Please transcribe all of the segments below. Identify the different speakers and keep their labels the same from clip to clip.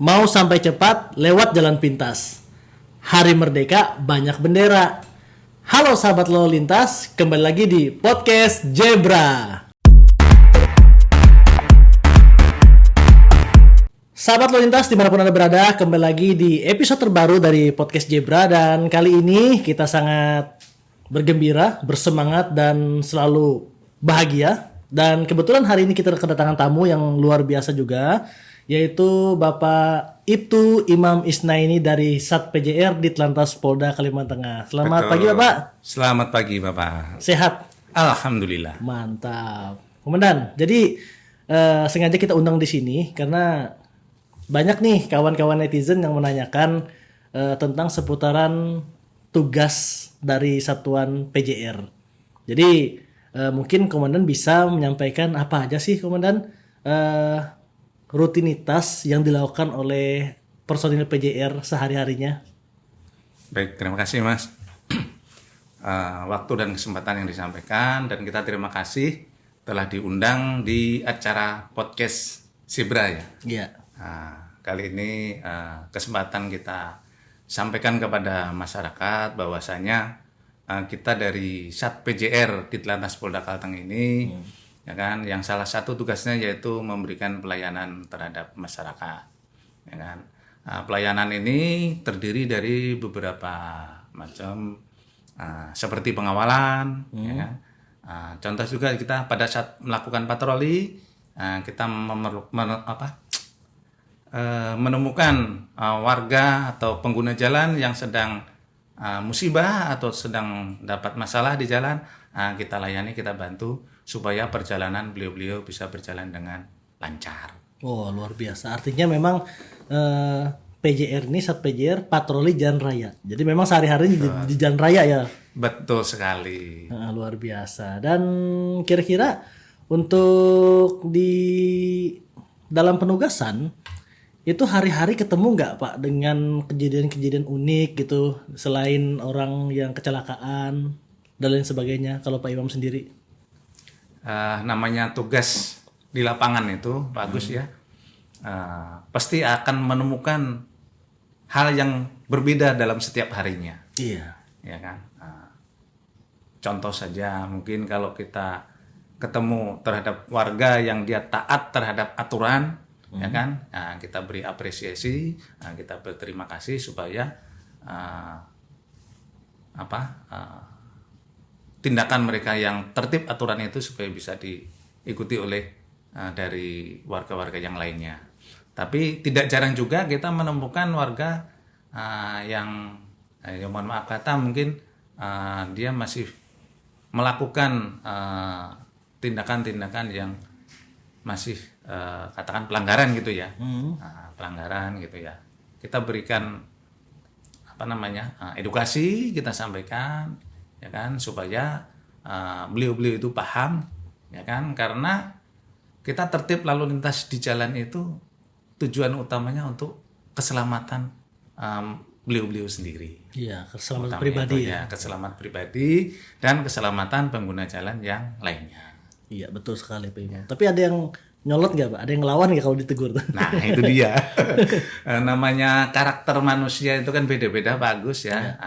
Speaker 1: mau sampai cepat lewat jalan pintas. Hari Merdeka banyak bendera. Halo sahabat lalu lintas, kembali lagi di podcast Zebra. Sahabat lalu lintas dimanapun Anda berada, kembali lagi di episode terbaru dari podcast Zebra. Dan kali ini kita sangat bergembira, bersemangat, dan selalu bahagia. Dan kebetulan hari ini kita kedatangan tamu yang luar biasa juga, yaitu Bapak Ibtu Imam Isnaini dari Sat PJR Ditlantas Polda Kalimantan Tengah. Selamat pagi Bapak.
Speaker 2: Selamat pagi Bapak.
Speaker 1: Sehat?
Speaker 2: Alhamdulillah.
Speaker 1: Mantap. Komandan, jadi sengaja kita undang di sini karena banyak nih kawan-kawan netizen yang menanyakan tentang seputaran tugas dari satuan PJR. Jadi mungkin Komandan bisa menyampaikan apa aja sih Komandan rutinitas yang dilakukan oleh personil PJR sehari-harinya.
Speaker 2: Baik, terima kasih Mas. Waktu dan kesempatan yang disampaikan, dan kita terima kasih telah diundang di acara podcast Zebra ya.
Speaker 1: Iya.
Speaker 2: Kali ini kesempatan kita sampaikan kepada masyarakat bahwasanya kita dari Sat PJR Ditlantas Polda Kalteng ini ya kan, yang salah satu tugasnya yaitu memberikan pelayanan terhadap masyarakat ya kan. Pelayanan ini terdiri dari beberapa macam seperti pengawalan ya kan. Contoh juga kita pada saat melakukan patroli kita menemukan warga atau pengguna jalan yang sedang musibah atau sedang dapat masalah di jalan, kita layani, kita bantu supaya perjalanan beliau-beliau bisa berjalan dengan lancar.
Speaker 1: Oh, luar biasa. Artinya memang PJR ini, Sat PJR patroli jalan raya. Jadi memang sehari-hari di jalan raya ya.
Speaker 2: Betul sekali.
Speaker 1: Luar biasa. Dan kira-kira untuk di dalam penugasan itu hari-hari ketemu nggak Pak dengan kejadian-kejadian unik gitu, selain orang yang kecelakaan dan lain sebagainya, kalau Pak Imam sendiri?
Speaker 2: Namanya tugas di lapangan itu bagus ya, pasti akan menemukan hal yang berbeda dalam setiap harinya.
Speaker 1: Iya.
Speaker 2: Ya kan. Contoh saja mungkin kalau kita ketemu terhadap warga yang dia taat terhadap aturan, ya kan, kita beri apresiasi, kita berterima kasih supaya tindakan mereka yang tertib aturan itu supaya bisa diikuti oleh dari warga-warga yang lainnya. Tapi tidak jarang juga kita menemukan warga yang mohon maaf kata mungkin dia masih melakukan tindakan-tindakan yang masih katakan pelanggaran gitu ya, pelanggaran gitu ya. Kita berikan edukasi, kita sampaikan ya kan, supaya beliau-beliau itu paham ya kan, karena kita tertib lalu lintas di jalan itu tujuan utamanya untuk keselamatan beliau-beliau sendiri.
Speaker 1: Iya, keselamatan pribadi
Speaker 2: ya, keselamatan pribadi dan keselamatan pengguna jalan yang lainnya.
Speaker 1: Iya, betul sekali Pak Imam. Tapi ada yang nyolot nggak Pak? Ada yang ngelawan nggak kalau ditegur?
Speaker 2: Nah itu dia. Namanya karakter manusia itu kan beda-beda bagus ya.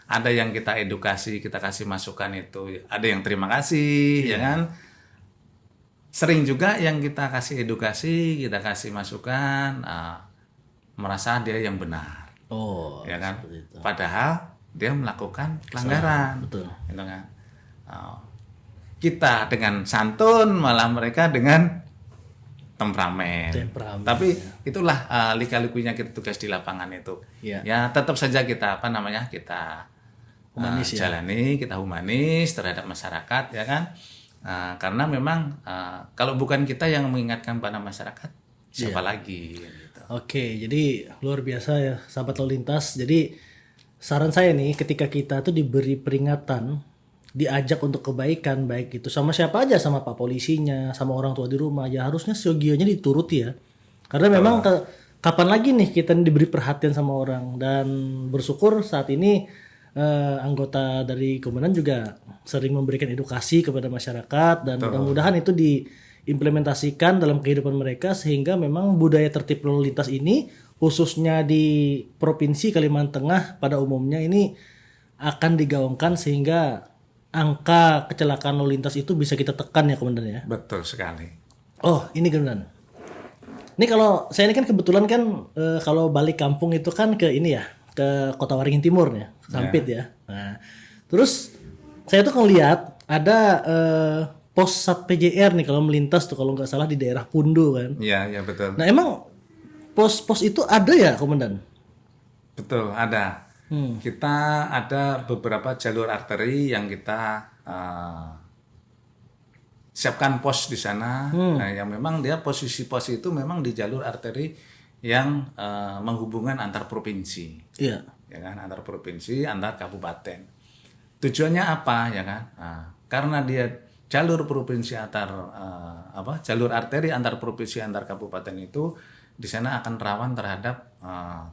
Speaker 2: Ada yang kita edukasi, kita kasih masukan itu, ada yang terima kasih ya kan. Sering juga yang kita kasih edukasi, kita kasih masukan, merasa dia yang benar.
Speaker 1: Oh,
Speaker 2: ya kan. Padahal dia melakukan pelanggaran.
Speaker 1: Betul.
Speaker 2: Gitu kan. Kita dengan santun, malah mereka dengan temperamen. Tapi itulah lika-likunya kita tugas di lapangan itu. Ya tetap saja kita kita humanis, jalani, kita humanis terhadap masyarakat ya kan. Karena memang kalau bukan kita yang mengingatkan pada masyarakat, siapa lagi gitu.
Speaker 1: Oke, jadi luar biasa ya sahabat lalu lintas. Jadi saran saya nih, ketika kita tuh diberi peringatan, diajak untuk kebaikan, baik itu sama siapa aja, sama pak polisinya, sama orang tua di rumah, ya harusnya seyogianya dituruti ya. Karena memang kapan lagi nih kita diberi perhatian sama orang. Dan bersyukur saat ini anggota dari Komandan juga sering memberikan edukasi kepada masyarakat, dan mudah-mudahan itu diimplementasikan dalam kehidupan mereka sehingga memang budaya tertib lalu lintas ini khususnya di Provinsi Kalimantan Tengah pada umumnya ini akan digaungkan sehingga angka kecelakaan lalu lintas itu bisa kita tekan ya Komandan ya.
Speaker 2: Betul sekali.
Speaker 1: Oh, ini Komandan. Ini kalau saya ini kan kebetulan kan kalau balik kampung itu kan ke ini ya, ke Kota Waringin Timur ya, Sampit ya. Nah, terus saya tuh ngeliat ada pos Sat PJR nih kalau melintas tuh kalau nggak salah di daerah Pundu kan.
Speaker 2: Iya, ya betul.
Speaker 1: Nah, emang pos-pos itu ada ya, Komandan?
Speaker 2: Betul, ada. Kita ada beberapa jalur arteri yang kita siapkan pos di sana. Nah, yang memang dia posisi pos itu memang di jalur arteri yang menghubungkan antar provinsi.
Speaker 1: Iya.
Speaker 2: Ya kan, antar provinsi, antar kabupaten. Tujuannya apa, ya kan? Nah, karena dia jalur provinsi jalur arteri antar provinsi antar kabupaten itu di sana akan rawan terhadap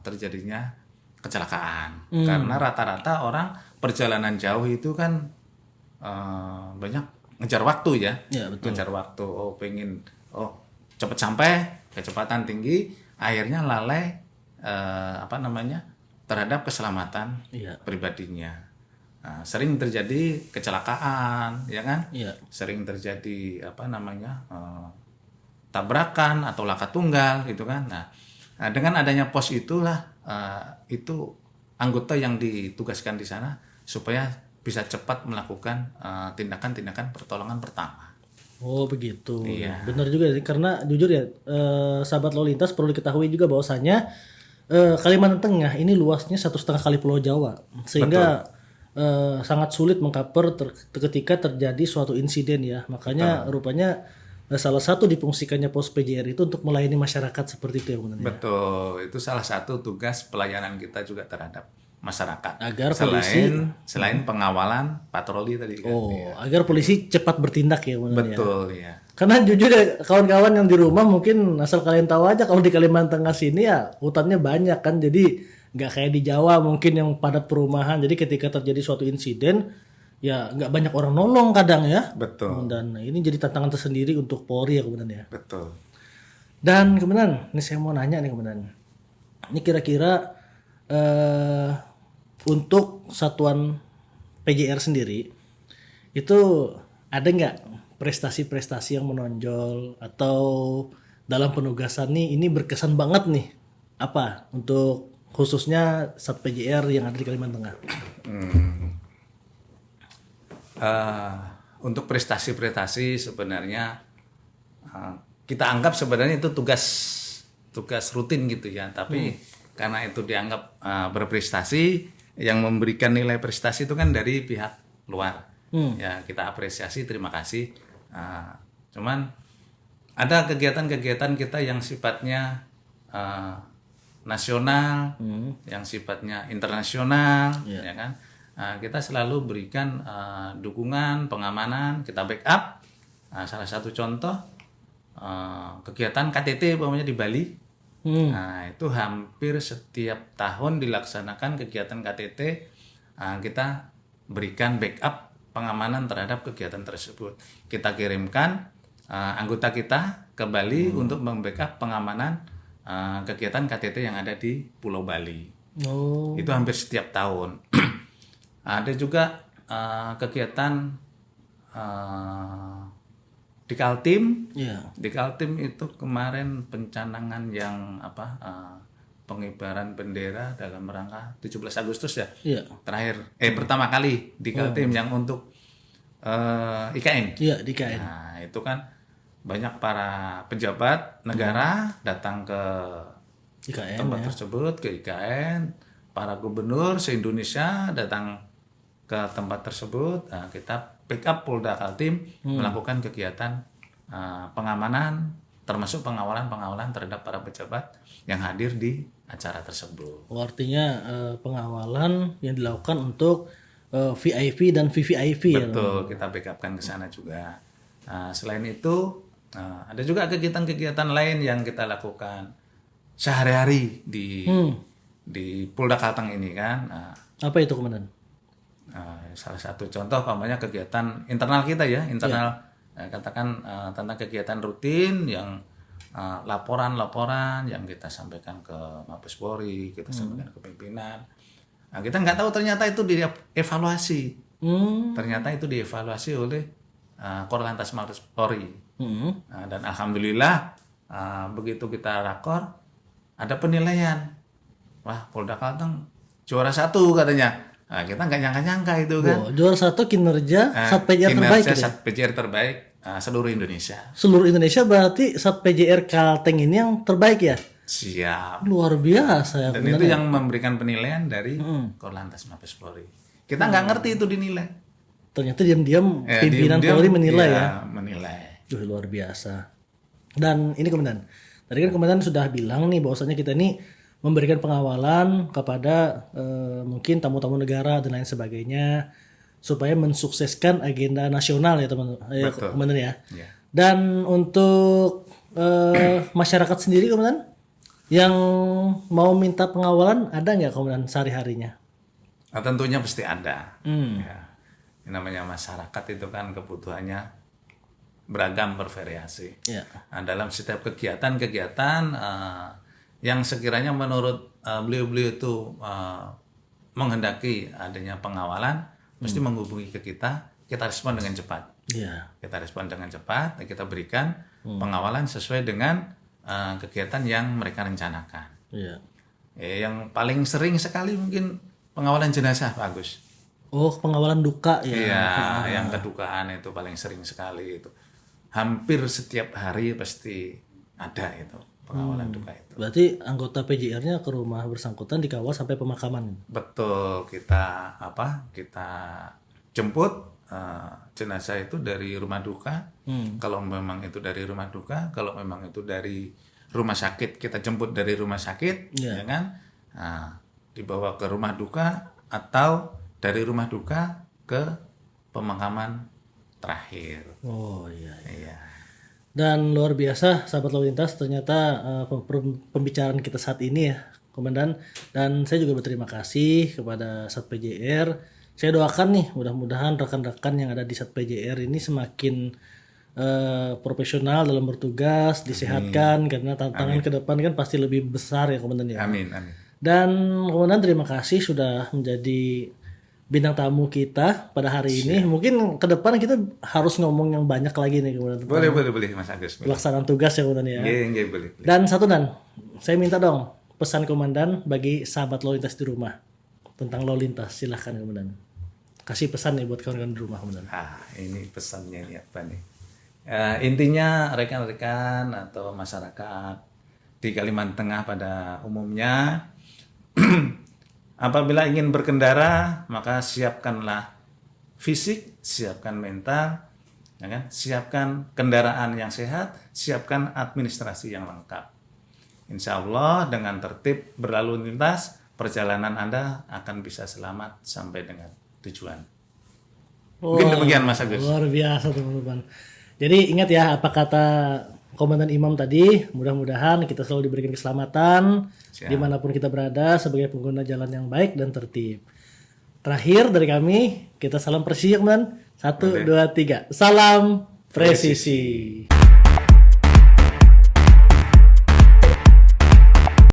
Speaker 2: terjadinya kecelakaan. Karena rata-rata orang perjalanan jauh itu kan banyak ngejar waktu ya.
Speaker 1: Iya, betul.
Speaker 2: Ngejar waktu, cepat sampai, kecepatan tinggi, akhirnya lalai terhadap keselamatan
Speaker 1: Iya.
Speaker 2: pribadinya. Nah, sering terjadi kecelakaan, ya kan?
Speaker 1: Iya.
Speaker 2: Sering terjadi tabrakan atau laka tunggal, gitu kan? Nah, dengan adanya pos itulah itu anggota yang ditugaskan di sana supaya bisa cepat melakukan tindakan-tindakan pertolongan pertama.
Speaker 1: Oh begitu.
Speaker 2: Iya.
Speaker 1: Benar juga sih karena jujur ya sahabat lalu lintas perlu diketahui juga bahwasanya Kalimantan Tengah ini luasnya 1,5 kali Pulau Jawa sehingga sangat sulit mengcover ketika terjadi suatu insiden ya. Makanya rupanya salah satu difungsikannya pos PJR itu untuk melayani masyarakat seperti itu ya Komandan.
Speaker 2: Betul, itu salah satu tugas pelayanan kita juga terhadap masyarakat.
Speaker 1: Agar polisi
Speaker 2: selain pengawalan patroli tadi kan.
Speaker 1: agar polisi cepat bertindak ya Komandan ya.
Speaker 2: Betul ya.
Speaker 1: Karena jujur ya kawan-kawan yang di rumah mungkin asal kalian tahu aja kalau di Kalimantan Tengah sini ya hutannya banyak kan jadi nggak kayak di Jawa mungkin yang padat perumahan jadi ketika terjadi suatu insiden ya nggak banyak orang nolong kadang ya.
Speaker 2: Betul.
Speaker 1: Dan ini jadi tantangan tersendiri untuk Polri ya kemudian ya.
Speaker 2: Betul.
Speaker 1: Dan kemudian ini saya mau nanya nih kemudian ini kira-kira untuk satuan PJR sendiri itu ada nggak prestasi-prestasi yang menonjol atau dalam penugasan nih ini berkesan banget nih apa untuk khususnya Sat PJR yang ada di Kalimantan Tengah?
Speaker 2: Untuk prestasi-prestasi sebenarnya kita anggap sebenarnya itu tugas rutin gitu ya, tapi karena itu dianggap berprestasi, yang memberikan nilai prestasi itu kan dari pihak luar. Ya kita apresiasi, terima kasih. Cuman ada kegiatan-kegiatan kita yang sifatnya nasional, yang sifatnya internasional, ya kan? Kita selalu berikan dukungan, pengamanan, kita backup. Salah satu contoh kegiatan KTT umpamanya di Bali. Nah, itu hampir setiap tahun dilaksanakan kegiatan KTT, kita berikan backup pengamanan terhadap kegiatan tersebut. Kita kirimkan anggota kita ke Bali untuk membackup pengamanan kegiatan KTT yang ada di Pulau Bali. Itu hampir setiap tahun. Ada juga kegiatan di Kaltim. Di Kaltim itu kemarin pencanangan yang pengibaran bendera dalam rangka 17 Agustus ya. Terakhir pertama kali di Kaltim yang untuk IKN.
Speaker 1: Iya, di IKN.
Speaker 2: Nah, itu kan banyak para pejabat negara datang ke
Speaker 1: IKN
Speaker 2: tempat tersebut, ke IKN, para gubernur se-Indonesia datang ke tempat tersebut. Nah, kita backup Polda Kaltim melakukan kegiatan pengamanan, termasuk pengawalan terhadap para pejabat yang hadir di acara tersebut.
Speaker 1: Artinya pengawalan yang dilakukan untuk VIP dan VVIP.
Speaker 2: Betul, kita backupkan ke sana juga. Selain itu ada juga kegiatan-kegiatan lain yang kita lakukan sehari-hari di Polda Kalteng ini kan.
Speaker 1: Apa itu Komandan?
Speaker 2: Salah satu contoh umpamanya kegiatan internal kita ya, katakan tentang kegiatan rutin yang laporan-laporan yang kita sampaikan ke Mabes Polri, kita sampaikan ke pimpinan. Nah, kita nggak tahu ternyata itu dievaluasi. Ternyata itu dievaluasi oleh Korlantas Mabes Polri. Nah, dan alhamdulillah begitu kita rakor ada penilaian. Wah, Polda Kalteng juara 1 katanya. Nah, kita nggak nyangka-nyangka itu kan.
Speaker 1: Oh, juara 1 kinerja Sat PJR terbaik gitu.
Speaker 2: Sat PJR terbaik seluruh Indonesia.
Speaker 1: Seluruh Indonesia berarti Sat PJR Kalteng ini yang terbaik ya?
Speaker 2: Siap.
Speaker 1: Luar biasa ya.
Speaker 2: Dan itu yang memberikan penilaian dari Korlantas Mabes Polri. Kita nggak ngerti itu dinilai.
Speaker 1: Ternyata diam-diam pimpinan Polri menilai ya.
Speaker 2: Menilai.
Speaker 1: Luar biasa. Dan ini Komandan, tadi kan Komandan sudah bilang nih bahwasanya kita ini memberikan pengawalan kepada mungkin tamu-tamu negara dan lain sebagainya supaya mensukseskan agenda nasional ya teman-teman Komandan ya. Dan untuk masyarakat sendiri Komandan yang mau minta pengawalan ada nggak Komandan sehari-harinya?
Speaker 2: Nah, tentunya pasti ada. Ya. Yang namanya masyarakat itu kan kebutuhannya beragam, bervariasi. Nah, dalam setiap kegiatan-kegiatan yang sekiranya menurut beliau-beliau itu menghendaki adanya pengawalan, mesti menghubungi ke kita respon dengan cepat. Kita respon dengan cepat, dan kita berikan pengawalan sesuai dengan kegiatan yang mereka rencanakan. Yang paling sering sekali mungkin pengawalan jenazah, Pak Agus.
Speaker 1: Oh, pengawalan duka ya.
Speaker 2: Iya, yang kedukaan itu paling sering sekali itu. Hampir setiap hari pasti ada itu pengawalan duka itu.
Speaker 1: Berarti anggota PJR-nya ke rumah bersangkutan dikawal sampai pemakaman.
Speaker 2: Betul, kita jemput jenazah itu dari rumah duka. Kalau memang itu dari rumah duka, kalau memang itu dari rumah sakit, kita jemput dari rumah sakit, ya kan? Nah, dibawa ke rumah duka atau dari rumah duka ke pemakaman terakhir.
Speaker 1: Oh iya. Dan luar biasa sahabat lalu lintas, ternyata pembicaraan kita saat ini ya Komandan, dan saya juga berterima kasih kepada Sat PJR. Saya doakan nih mudah-mudahan rekan-rekan yang ada di Sat PJR ini semakin profesional dalam bertugas, disehatkan, karena tantangan ke depan kan pasti lebih besar ya Komandan ya.
Speaker 2: Amin.
Speaker 1: Dan Komandan terima kasih sudah menjadi bintang tamu kita pada hari ini. Mungkin ke depan kita harus ngomong yang banyak lagi nih Komandan.
Speaker 2: Boleh Mas Agus.
Speaker 1: Pelaksanaan tugas ya Komandan ya.
Speaker 2: Iya, boleh.
Speaker 1: Dan satu saya minta dong pesan Komandan bagi sahabat lalu lintas di rumah tentang lalu lintas. Silahkan Komandan. Kasih pesan nih buat kawan-kawan di rumah Komandan.
Speaker 2: Ini pesannya ini apa nih? Intinya rekan-rekan atau masyarakat di Kalimantan Tengah pada umumnya apabila ingin berkendara, maka siapkanlah fisik, siapkan mental, ya kan? Siapkan kendaraan yang sehat, siapkan administrasi yang lengkap. Insya Allah dengan tertib berlalu lintas, perjalanan Anda akan bisa selamat sampai dengan tujuan. Mungkin demikian Mas Agus.
Speaker 1: Luar biasa teman-teman. Jadi ingat ya apa kata Komandan Imam tadi, mudah-mudahan kita selalu diberikan keselamatan dimanapun kita berada sebagai pengguna jalan yang baik dan tertib. Terakhir dari kami, kita salam presisi Komandan. 1, 2, 3. Salam presisi.